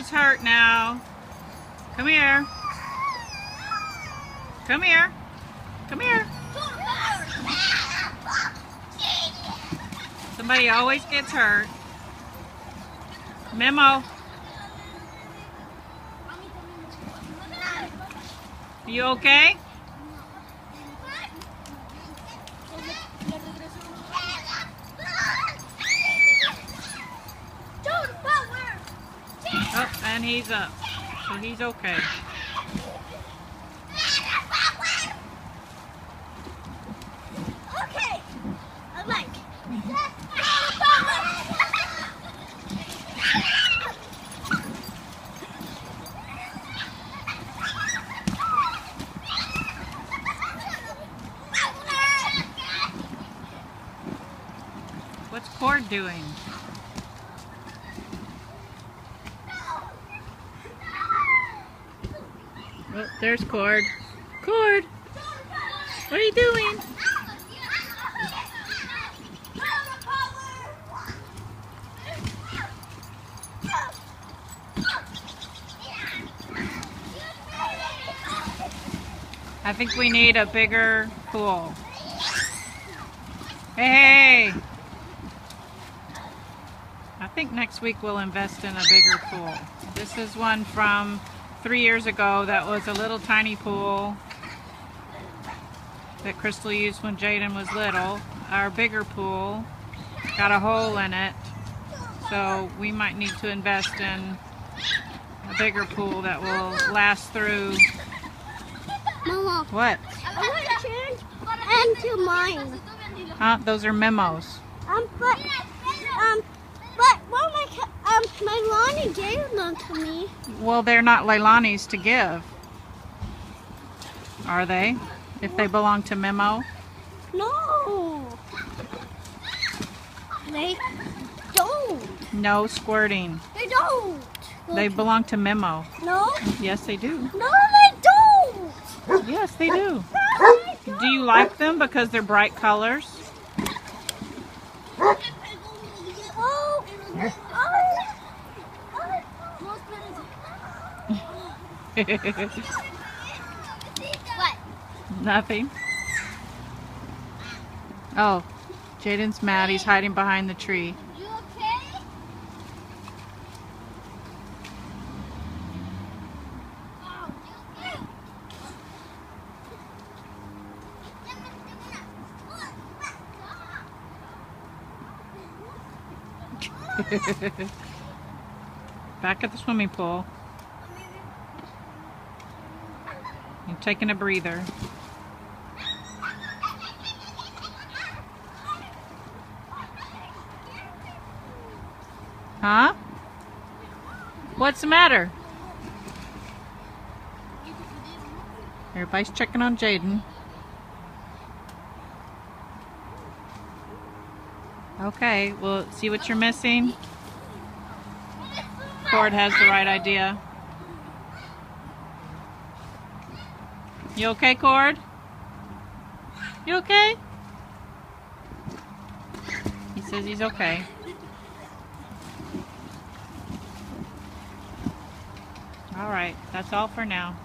gets hurt now. Come here. Come here. Come here. Somebody always gets hurt. Memo. You okay? Oh, and he's up. So he's okay. Okay. I like. What's Cord doing? Oh, there's Cord. Cord! What are you doing? I think we need a bigger pool. Hey! I think next week we'll invest in a bigger pool. This is one from 3 years ago that was a little tiny pool that Crystal used when Jaden was little. Our bigger pool got a hole in it, so we might need to invest in a bigger pool that will last through. Mama. What? I want to change into mine. Huh? Those are memos. But my Lonnie gave them to me. Well, they're not Leilani's to give, are they? If they belong to Memo? No. They don't. No squirting. They don't. They belong to Memo. No. Yes, they do. No, they don't. Yes, they do. No, they Do you like them because they're bright colors? Oh. What? Nothing. Oh, Jaden's mad. He's hiding behind the tree. You okay? Back at the swimming pool. You're taking a breather. Huh? What's the matter? Everybody's checking on Jaden. Okay, well, see what you're missing? Cord has the right idea. You okay, Cord? You okay? He says he's okay. All right, that's all for now.